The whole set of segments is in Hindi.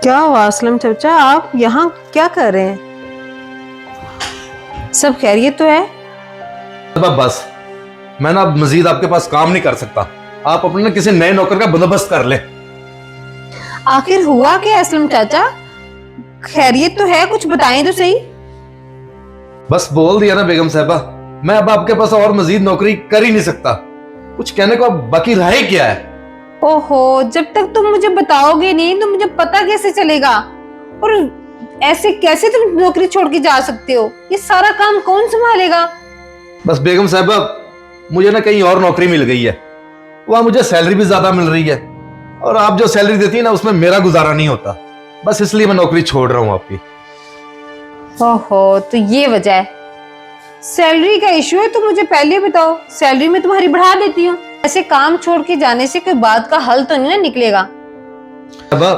क्या हुआ असलम चाचा, आप यहाँ क्या कर रहे हैं? सब खैरियत तो है? अब बस, मैं ना अब मजीद आपके पास काम नहीं कर सकता। आप अपने ना किसी नए नौकर का बंदोबस्त कर ले। आखिर हुआ क्या असलम चाचा? खैरियत तो है, कुछ बताएं तो सही। बस बोल दिया ना बेगम साहबा, मैं अब आपके पास और मजीद नौकरी कर ही नहीं सकता। कुछ कहने को अब बाकी रह ही क्या है। ओहो, जब तक तुम मुझे बताओगे नहीं तो मुझे पता कैसे चलेगा? और ऐसे कैसे तुम नौकरी छोड़ के जा सकते हो? ये सारा काम कौन संभालेगा? बस बेगम साहबा, मुझे ना कहीं और नौकरी मिल गई है। वहां मुझे सैलरी भी ज्यादा मिल रही है, और आप जो सैलरी देती है ना उसमें मेरा गुजारा नहीं होता। बस इसलिए मैं नौकरी छोड़ रहा हूँ आपकी। ओहो, तो ये वजह है? सैलरी का इशू है तो मुझे पहले बताओ, सैलरी में तुम्हारी बढ़ा देती हूँ। ऐसे काम छोड़ के जाने से कोई बात का हल तो नहीं ना निकलेगा। साहबा,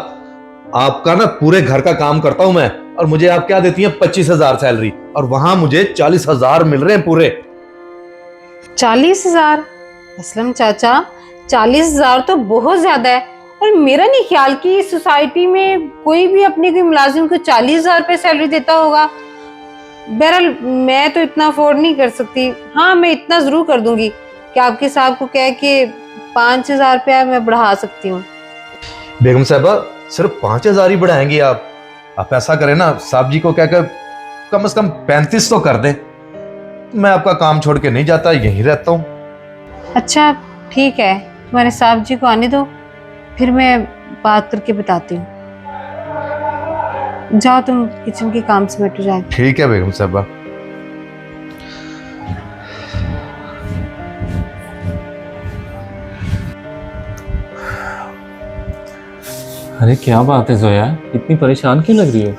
आपका ना पूरे घर का काम करता हूं मैं, और मुझे आप क्या देती हैं? 25,000 सैलरी, और वहां मुझे 40,000 मिल रहे हैं पूरे। 40,000? असलम चाचा, 40,000 तो बहुत ज्यादा है। और मेरा नहीं ख्याल कि इस सोसाइटी में कोई भी अपने कोई मुलाजिम को 40,000 रुपए सैलरी देता होगा। बहरहाल मैं तो इतना अफोर्ड नहीं कर सकती। हाँ, मैं इतना जरूर कर दूंगी कि आपके साहब को कह के 5,000 रुपया मैं बढ़ा सकती हूँ। बेगम साहबा, सिर्फ 5,000 ही बढ़ाएंगी आप? आप ऐसा करें ना, साहब जी को कहकर कम से कम 35 तो कर दें। मैं आपका काम छोड़ के नहीं जाता, यहीं रहता हूँ। अच्छा ठीक है, तुम्हारे साहब जी को आने दो, फिर मैं बात करके बताती हूँ। जाओ तुम किचन के काम से बैठ जाए। ठीक है बेगम साहबा। अरे क्या बात है जोया, इतनी परेशान क्यों लग रही हो?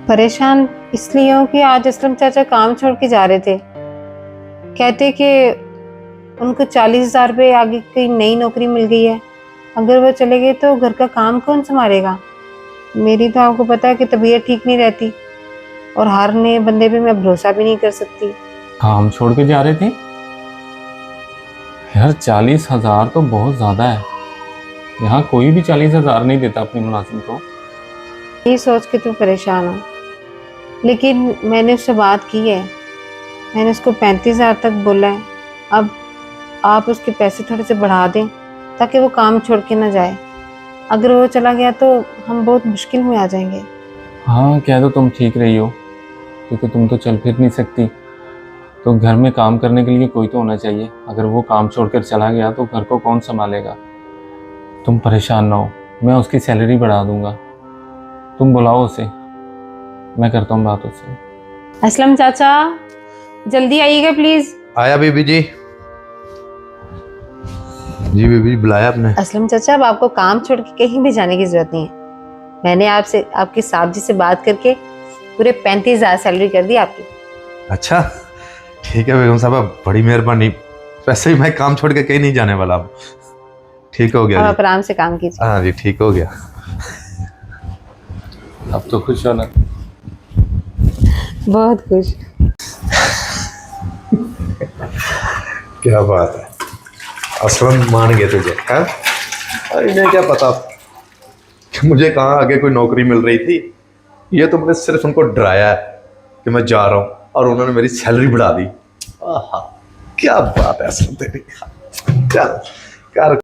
परेशान इसलिए हूँ कि आज असलम चाचा काम छोड़ के जा रहे थे। कहते कि उनको 40,000 रुपये आगे कोई नई नौकरी मिल गई है। अगर वो चले गए तो घर का काम कौन संभालेगा? मेरी तो आपको पता है कि तबीयत ठीक नहीं रहती, और हर नए बंदे पे मैं भरोसा भी नहीं कर सकती। काम छोड़ के जा रहे थे? यार 40,000 तो बहुत ज्यादा है। यहाँ कोई भी 40,000 नहीं देता अपने मुलाजिम को। ये सोच के तो परेशान हूँ, लेकिन मैंने उससे बात की है। मैंने उसको 35,000 तक बोला है। अब आप उसके पैसे थोड़े से बढ़ा दें ताकि वो काम छोड़ के ना जाए। अगर वो चला गया तो हम बहुत मुश्किल में आ जाएंगे। हाँ कह दो तुम ठीक रही हो, क्योंकि तुम तो चल फिर नहीं सकती, तो घर में काम करने के लिए कोई तो होना चाहिए। अगर वो काम छोड़कर चला गया तो घर को कौन संभालेगा? तुम परेशान ना हो, मैं उसकी सैलरी बढ़ा दूंगा। तुम बुलाओ उसे, मैं करता हूँ बात उससे। असलम चाचा, जल्दी आइएगा प्लीज। आया बीबी जी। जी बीबी जी, बुलाया आपने? असलम चाचा, अब आपको काम छोड़ के कहीं भी जाने की जरूरत नहीं है। मैंने आपसे आपके साहब जी से बात करके पूरे 35,000 सैलरी कर दी आपकी। अच्छा ठीक है बेगम साहबा, बड़ी मेहरबानी। वैसे ही मैं काम छोड़ के कहीं नहीं जाने वाला अब। ठीक हो गया अब जी। आप आराम से काम कीजिए। हाँ जी, ठीक हो गया। अब तो खुश हो ना? बहुत खुश। क्या बात है, असलम मान गए तुझे? हैं? अरे इन्हें क्या पता कि मुझे कहाँ आगे कोई नौकरी मिल रही थी। ये तो मैंने सिर्फ उनको डराया है कि मैं जा रहा हूँ, और उन्होंने मेरी सैलरी बढ़ा दी। आहा, क्या बात है असलम तेरी। क्या क्या